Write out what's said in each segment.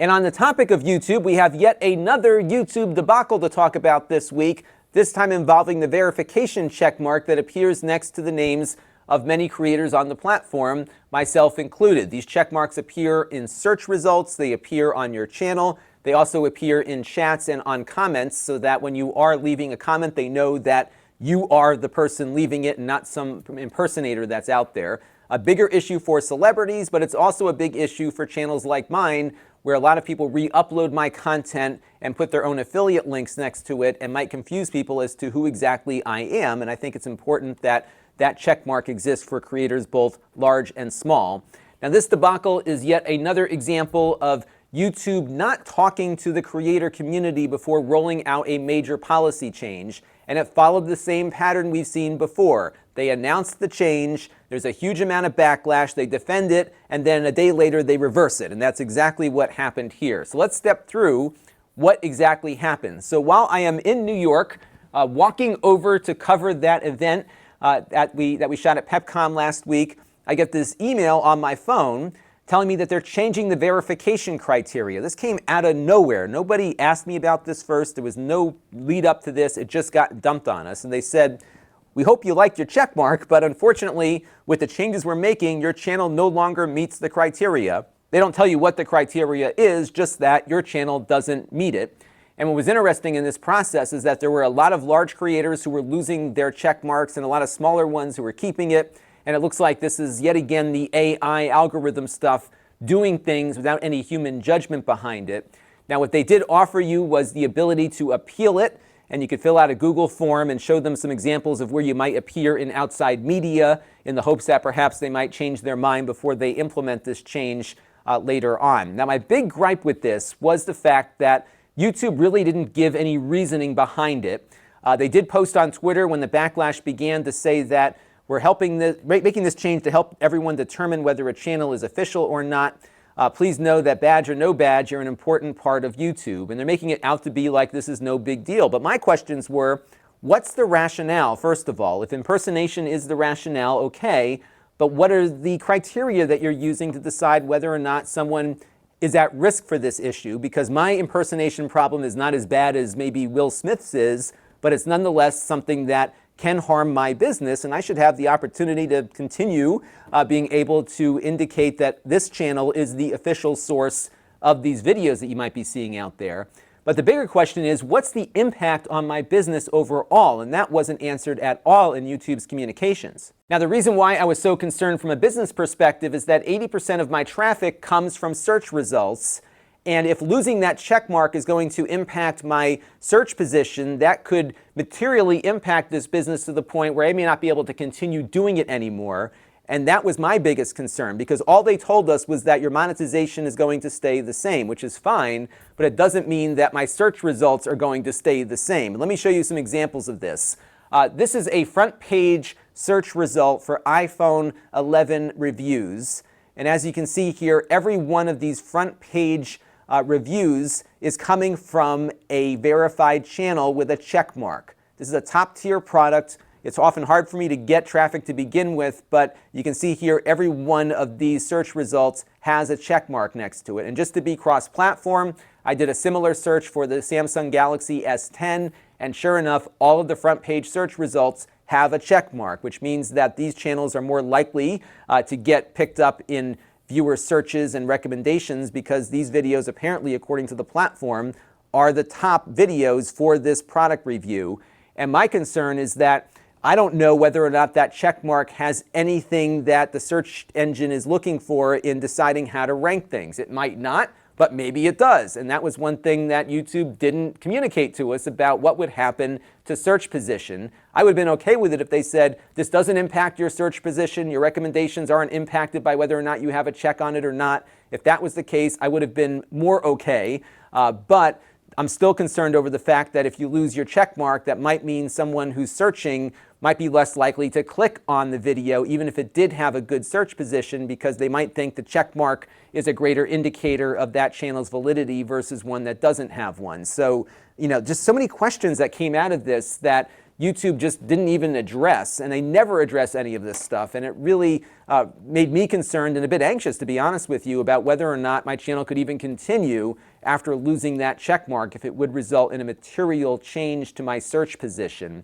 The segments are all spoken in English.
And on the topic of YouTube, we have yet another YouTube debacle to talk about this week, this time involving the verification checkmark that appears next to the names of many creators on the platform, myself included. These checkmarks appear in search results, they appear on your channel, they also appear in chats and on comments, so that when you are leaving a comment, they know that you are the person leaving it and not some impersonator that's out there. A bigger issue for celebrities, but it's also a big issue for channels like mine, where a lot of people re-upload my content and put their own affiliate links next to it and might confuse people as to who exactly I am. And I think it's important that that check mark exists for creators both large and small. Now, this debacle is yet another example of YouTube not talking to the creator community before rolling out a major policy change. And it followed the same pattern we've seen before. They announced the change, there's a huge amount of backlash, they defend it, and then a day later they reverse it. And that's exactly what happened here. So let's step through what exactly happened. So while I am in New York, walking over to cover that event that we shot at PepCon last week, I get this email on my phone telling me that they're changing the verification criteria. This came out of nowhere. Nobody asked me about this first. There was no lead up to this. It just got dumped on us. And they said, we hope you liked your check mark, but unfortunately, with the changes we're making, your channel no longer meets the criteria. They don't tell you what the criteria is, just that your channel doesn't meet it. And what was interesting in this process is that there were a lot of large creators who were losing their check marks and a lot of smaller ones who were keeping it. And it looks like this is yet again the AI algorithm stuff doing things without any human judgment behind it. Now, what they did offer you was the ability to appeal it, and you could fill out a Google form and show them some examples of where you might appear in outside media in the hopes that perhaps they might change their mind before they implement this change later on. Now, my big gripe with this was the fact that YouTube really didn't give any reasoning behind it. They did post on Twitter when the backlash began to say that we're making this change to help everyone determine whether a channel is official or not. Please know that badge or no badge, you're an important part of YouTube. And they're making it out to be like this is no big deal. But my questions were, what's the rationale, first of all? If impersonation is the rationale, okay. But what are the criteria that you're using to decide whether or not someone is at risk for this issue? Because my impersonation problem is not as bad as maybe Will Smith's is, but it's nonetheless something that can harm my business, and I should have the opportunity to continue being able to indicate that this channel is the official source of these videos that you might be seeing out there. But the bigger question is, what's the impact on my business overall? And that wasn't answered at all in YouTube's communications. Now, the reason why I was so concerned from a business perspective is that 80% of my traffic comes from search results. And if losing that check mark is going to impact my search position, that could materially impact this business to the point where I may not be able to continue doing it anymore. And that was my biggest concern, because all they told us was that your monetization is going to stay the same, which is fine, but it doesn't mean that my search results are going to stay the same. Let me show you some examples of this. This is a front page search result for iPhone 11 reviews. And as you can see here, every one of these front page reviews is coming from a verified channel with a check mark. This is a top tier product. It's often hard for me to get traffic to begin with, but you can see here every one of these search results has a check mark next to it. And just to be cross-platform, I did a similar search for the Samsung Galaxy S10, and sure enough, all of the front page search results have a check mark, which means that these channels are more likely to get picked up in viewer searches and recommendations, because these videos, apparently according to the platform, are the top videos for this product review. And my concern is that I don't know whether or not that check mark has anything that the search engine is looking for in deciding how to rank things. It might not, but maybe it does. And that was one thing that YouTube didn't communicate to us about what would happen to search position. I would have been okay with it if they said, this doesn't impact your search position, your recommendations aren't impacted by whether or not you have a check on it or not. If that was the case, I would have been more okay. But I'm still concerned over the fact that if you lose your check mark, that might mean someone who's searching might be less likely to click on the video, even if it did have a good search position, because they might think the check mark is a greater indicator of that channel's validity versus one that doesn't have one. So, just so many questions that came out of this that YouTube just didn't even address, and they never address any of this stuff. And it really made me concerned and a bit anxious, to be honest with you, about whether or not my channel could even continue after losing that check mark, if it would result in a material change to my search position.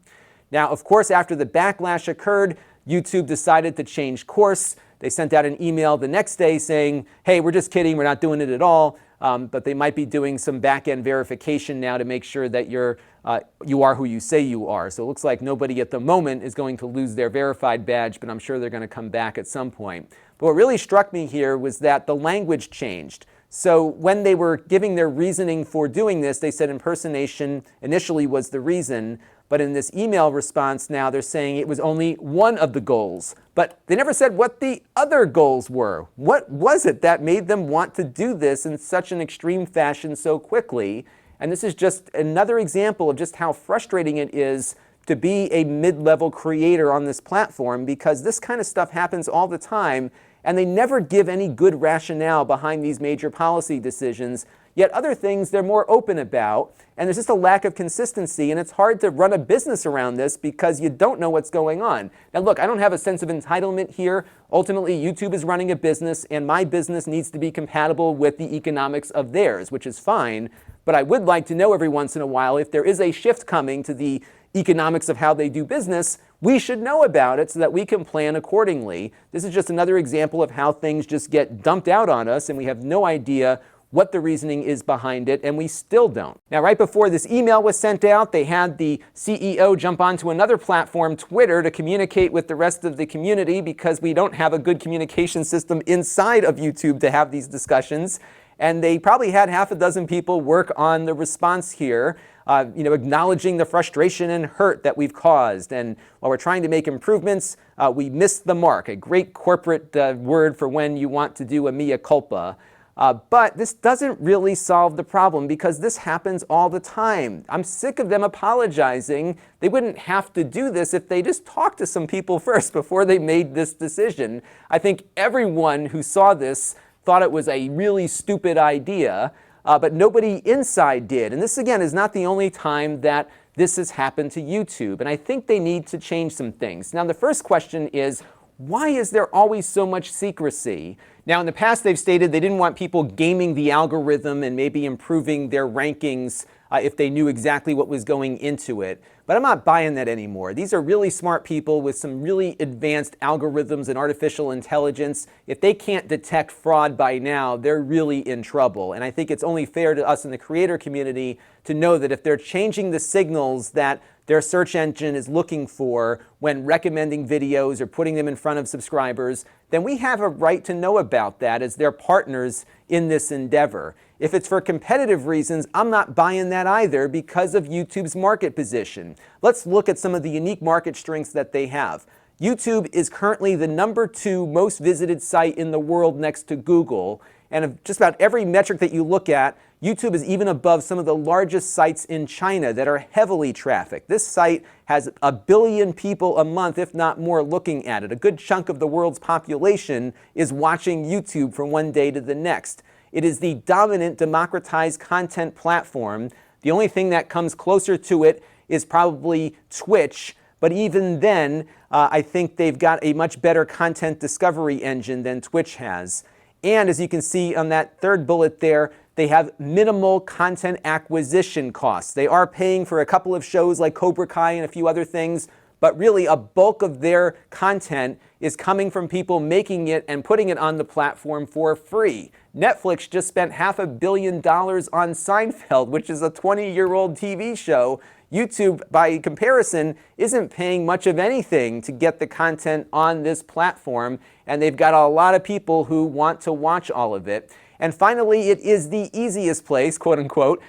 Now, of course, after the backlash occurred, YouTube decided to change course. They sent out an email the next day saying, hey, we're just kidding, we're not doing it at all. But they might be doing some back-end verification now to make sure that you are who you say you are. So it looks like nobody at the moment is going to lose their verified badge, but I'm sure they're going to come back at some point. But what really struck me here was that the language changed. So when they were giving their reasoning for doing this, they said impersonation initially was the reason. But in this email response now, they're saying it was only one of the goals. But they never said what the other goals were. What was it that made them want to do this in such an extreme fashion so quickly? And this is just another example of just how frustrating it is to be a mid-level creator on this platform, because this kind of stuff happens all the time, and they never give any good rationale behind these major policy decisions. Yet other things they're more open about, and there's just a lack of consistency, and it's hard to run a business around this because you don't know what's going on. Now look, I don't have a sense of entitlement here. Ultimately, YouTube is running a business, and my business needs to be compatible with the economics of theirs, which is fine. But I would like to know every once in a while, if there is a shift coming to the economics of how they do business, we should know about it so that we can plan accordingly. This is just another example of how things just get dumped out on us, and we have no idea what the reasoning is behind it, and we still don't. Now, right before this email was sent out, they had the CEO jump onto another platform, Twitter, to communicate with the rest of the community, because we don't have a good communication system inside of YouTube to have these discussions. And they probably had half a dozen people work on the response here, acknowledging the frustration and hurt that we've caused. And while we're trying to make improvements, we missed the mark, a great corporate word for when you want to do a mea culpa. But this doesn't really solve the problem, because this happens all the time. I'm sick of them apologizing. They wouldn't have to do this if they just talked to some people first before they made this decision. I think everyone who saw this thought it was a really stupid idea, but nobody inside did. And this, again, is not the only time that this has happened to YouTube. And I think they need to change some things. Now, the first question is, why is there always so much secrecy? Now, in the past, they've stated they didn't want people gaming the algorithm and maybe improving their rankings if they knew exactly what was going into it. But I'm not buying that anymore. These are really smart people with some really advanced algorithms and artificial intelligence. If they can't detect fraud by now, they're really in trouble. And I think it's only fair to us in the creator community to know that if they're changing the signals that their search engine is looking for when recommending videos or putting them in front of subscribers, then we have a right to know about that as their partners in this endeavor. If it's for competitive reasons, I'm not buying that either because of YouTube's market position. Let's look at some of the unique market strengths that they have. YouTube is currently the #2 most visited site in the world next to Google. And of just about every metric that you look at, YouTube is even above some of the largest sites in China that are heavily trafficked. This site has 1 billion people a month, if not more, looking at it. A good chunk of the world's population is watching YouTube from one day to the next. It is the dominant democratized content platform. The only thing that comes closer to it is probably Twitch, but even then, I think they've got a much better content discovery engine than Twitch has. And as you can see on that third bullet there, they have minimal content acquisition costs. They are paying for a couple of shows like Cobra Kai and a few other things, but really a bulk of their content is coming from people making it and putting it on the platform for free. Netflix just spent $500 million on Seinfeld, which is a 20-year-old TV show. YouTube, by comparison, isn't paying much of anything to get the content on this platform, and they've got a lot of people who want to watch all of it. And finally, it is the easiest place, quote unquote,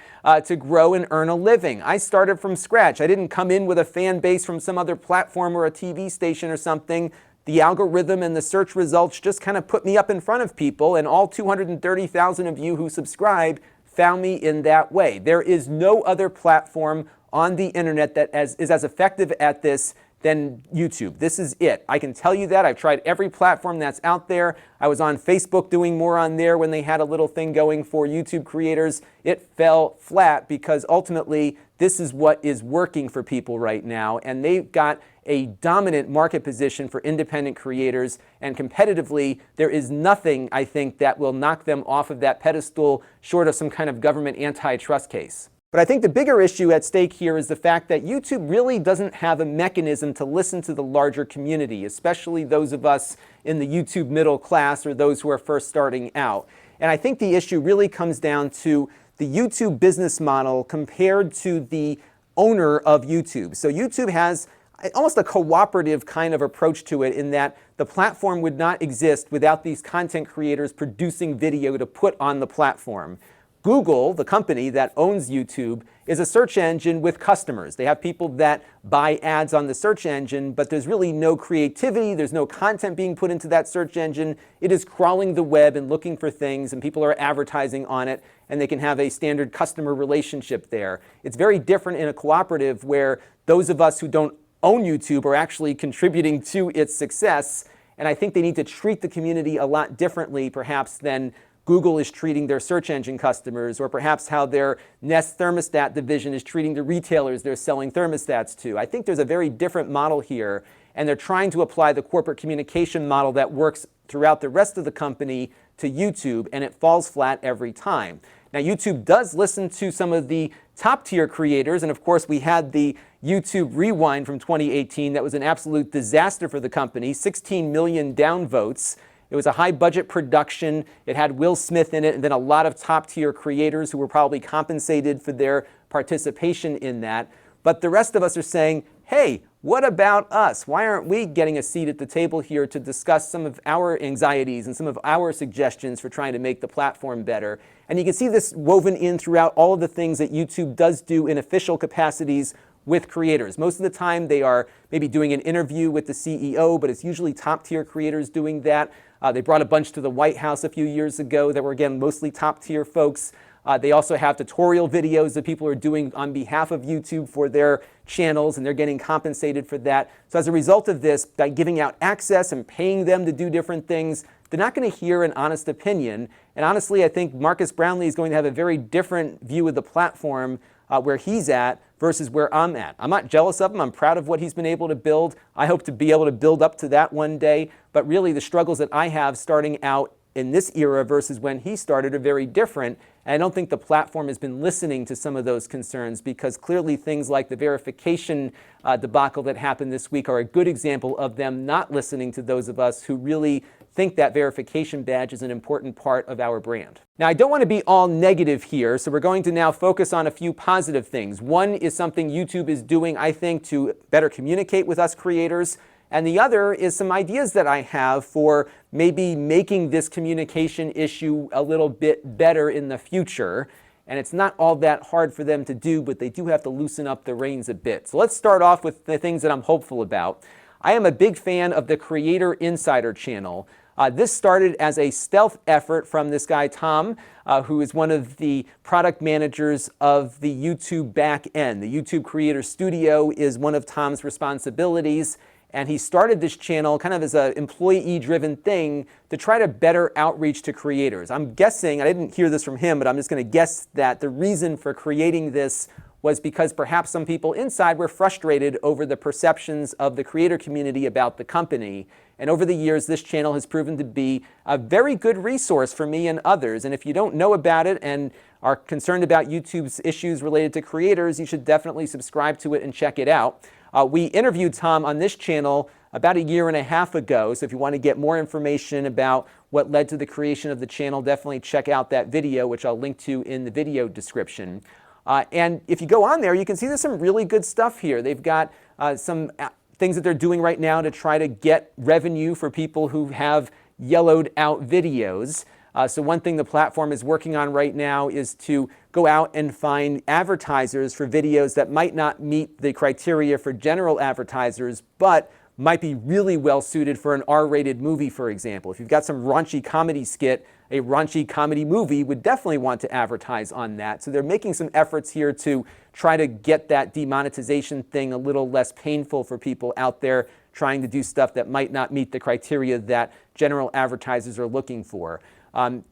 to grow and earn a living. I started from scratch. I didn't come in with a fan base from some other platform or a TV station or something. The algorithm and the search results just kind of put me up in front of people, and all 230,000 of you who subscribe found me in that way. There is no other platform on the internet that is as effective at this than YouTube. This is it. I can tell you that. I've tried every platform that's out there. I was on Facebook doing more on there when they had a little thing going for YouTube creators. It fell flat because ultimately this is what is working for people right now, and they've got a dominant market position for independent creators, and competitively, there is nothing, I think, that will knock them off of that pedestal short of some kind of government antitrust case. But I think the bigger issue at stake here is the fact that YouTube really doesn't have a mechanism to listen to the larger community, especially those of us in the YouTube middle class or those who are first starting out. And I think the issue really comes down to the YouTube business model compared to the owner of YouTube. So YouTube has almost a cooperative kind of approach to it in that the platform would not exist without these content creators producing video to put on the platform. Google, the company that owns YouTube, is a search engine with customers. They have people that buy ads on the search engine, but there's really no creativity, there's no content being put into that search engine. It is crawling the web and looking for things, and people are advertising on it, and they can have a standard customer relationship there. It's very different in a cooperative where those of us who don't own YouTube are actually contributing to its success, and I think they need to treat the community a lot differently, perhaps, than Google is treating their search engine customers, or perhaps how their Nest thermostat division is treating the retailers they're selling thermostats to. I think there's a very different model here, and they're trying to apply the corporate communication model that works throughout the rest of the company to YouTube, and it falls flat every time. Now, YouTube does listen to some of the top-tier creators, and of course, we had the YouTube Rewind from 2018 that was an absolute disaster for the company, 16 million downvotes. It was a high-budget production. It had Will Smith in it, and then a lot of top-tier creators who were probably compensated for their participation in that. But the rest of us are saying, hey, what about us? Why aren't we getting a seat at the table here to discuss some of our anxieties and some of our suggestions for trying to make the platform better? And you can see this woven in throughout all of the things that YouTube does do in official capacities with creators. Most of the time they are maybe doing an interview with the CEO, but it's usually top-tier creators doing that. They brought a bunch to the White House a few years ago that were, again, mostly top-tier folks. They also have tutorial videos that people are doing on behalf of YouTube for their channels, and they're getting compensated for that. So as a result of this, by giving out access and paying them to do different things, they're not going to hear an honest opinion. And honestly, I think Marcus Brownlee is going to have a very different view of the platform where he's at versus where I'm at. I'm not jealous of him. I'm proud of what he's been able to build. I hope to be able to build up to that one day. But really, the struggles that I have starting out in this era versus when he started are very different. And I don't think the platform has been listening to some of those concerns, because clearly things like the verification debacle that happened this week are a good example of them not listening to those of us who really think that verification badge is an important part of our brand. Now, I don't want to be all negative here, so we're going to now focus on a few positive things. One is something YouTube is doing, I think, to better communicate with us creators. And the other is some ideas that I have for maybe making this communication issue a little bit better in the future. And it's not all that hard for them to do, but they do have to loosen up the reins a bit. So let's start off with the things that I'm hopeful about. I am a big fan of the Creator Insider channel. This started as a stealth effort from this guy, Tom, who is one of the product managers of the YouTube back end. The YouTube Creator Studio is one of Tom's responsibilities. And he started this channel kind of as an employee-driven thing to try to better outreach to creators. I'm guessing, I didn't hear this from him, but I'm just going to guess that the reason for creating this was because perhaps some people inside were frustrated over the perceptions of the creator community about the company. And over the years, this channel has proven to be a very good resource for me and others. And if you don't know about it and are concerned about YouTube's issues related to creators, you should definitely subscribe to it and check it out. We interviewed Tom on this channel about a year and a half ago, so if you want to get more information about what led to the creation of the channel, definitely check out that video, which I'll link to in the video description. And if you go on there, you can see there's some really good stuff here. They've got some things that they're doing right now to try to get revenue for people who have yellowed out videos. So one thing the platform is working on right now is to go out and find advertisers for videos that might not meet the criteria for general advertisers, but might be really well suited for an R-rated movie, for example. If you've got some raunchy comedy skit, a raunchy comedy movie would definitely want to advertise on that. So they're making some efforts here to try to get that demonetization thing a little less painful for people out there trying to do stuff that might not meet the criteria that general advertisers are looking for.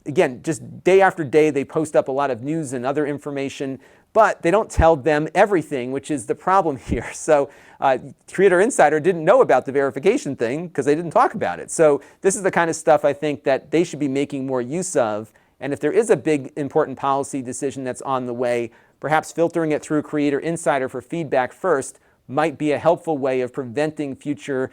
Again, just day after day, they post up a lot of news and other information, but they don't tell them everything, which is the problem here. So Creator Insider didn't know about the verification thing because they didn't talk about it. So this is the kind of stuff I think that they should be making more use of. And if there is a big, important policy decision that's on the way, perhaps filtering it through Creator Insider for feedback first might be a helpful way of preventing future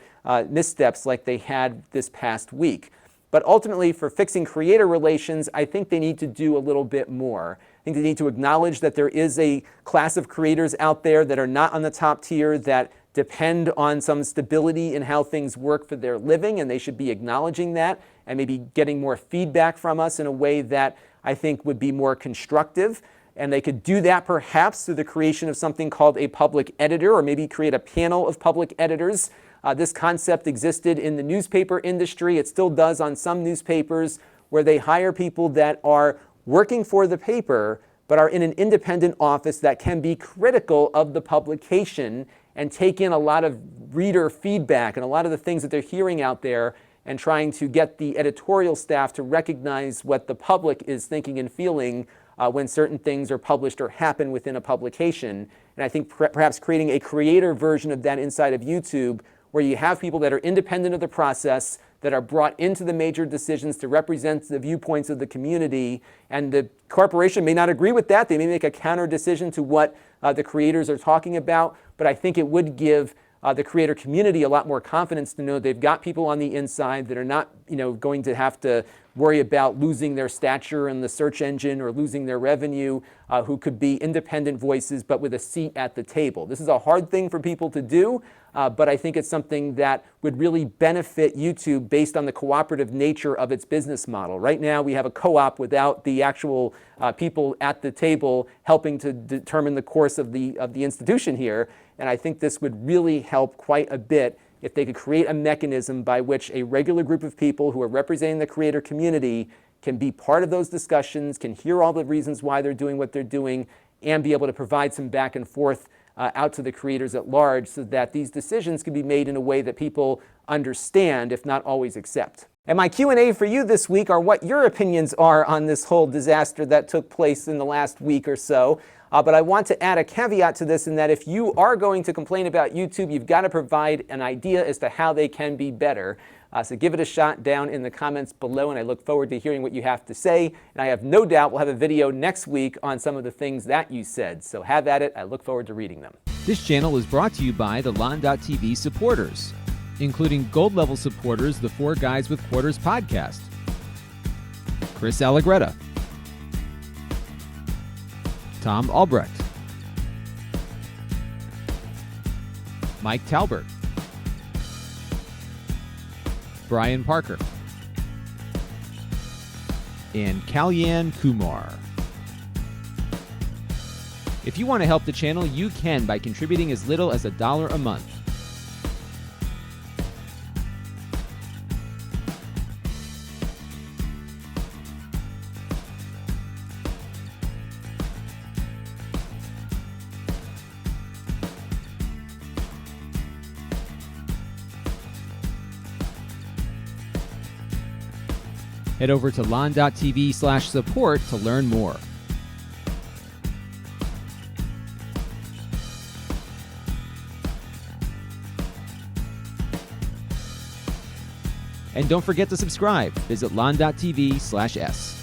missteps like they had this past week. But ultimately, for fixing creator relations, I think they need to do a little bit more. I think they need to acknowledge that there is a class of creators out there that are not on the top tier, that depend on some stability in how things work for their living, and they should be acknowledging that and maybe getting more feedback from us in a way that I think would be more constructive. And they could do that perhaps through the creation of something called a public editor, or maybe create a panel of public editors. This concept existed in the newspaper industry. It still does on some newspapers, where they hire people that are working for the paper but are in an independent office that can be critical of the publication and take in a lot of reader feedback and a lot of the things that they're hearing out there, and trying to get the editorial staff to recognize what the public is thinking and feeling when certain things are published or happen within a publication. And I think perhaps creating a creator version of that inside of YouTube, where you have people that are independent of the process, that are brought into the major decisions to represent the viewpoints of the community, and the corporation may not agree with that. They may make a counter decision to what the creators are talking about, but I think it would give the creator community a lot more confidence to know they've got people on the inside that are not, going to have to worry about losing their stature in the search engine or losing their revenue, who could be independent voices but with a seat at the table. This is a hard thing for people to do, but I think it's something that would really benefit YouTube based on the cooperative nature of its business model. Right now we have a co-op without the actual people at the table helping to determine the course of the institution here, and I think this would really help quite a bit if they could create a mechanism by which a regular group of people who are representing the creator community can be part of those discussions, can hear all the reasons why they're doing what they're doing, and be able to provide some back and forth out to the creators at large, so that these decisions can be made in a way that people understand, if not always accept. And my Q&A for you this week are what your opinions are on this whole disaster that took place in the last week or so. But I want to add a caveat to this, in that if you are going to complain about YouTube, you've got to provide an idea as to how they can be better. So give it a shot down in the comments below, and I look forward to hearing what you have to say. And I have no doubt we'll have a video next week on some of the things that you said. So have at it. I look forward to reading them. This channel is brought to you by the Lon.TV supporters, including gold level supporters, the 4 Guys with Quarters podcast, Chris Allegretta, Tom Albrecht, Mike Talbert, Brian Parker, and Kalyan Kumar. If you want to help the channel, you can by contributing as little as $1 a month. Head over to Lon.TV/support to learn more. And don't forget to subscribe. Visit Lon.TV/s.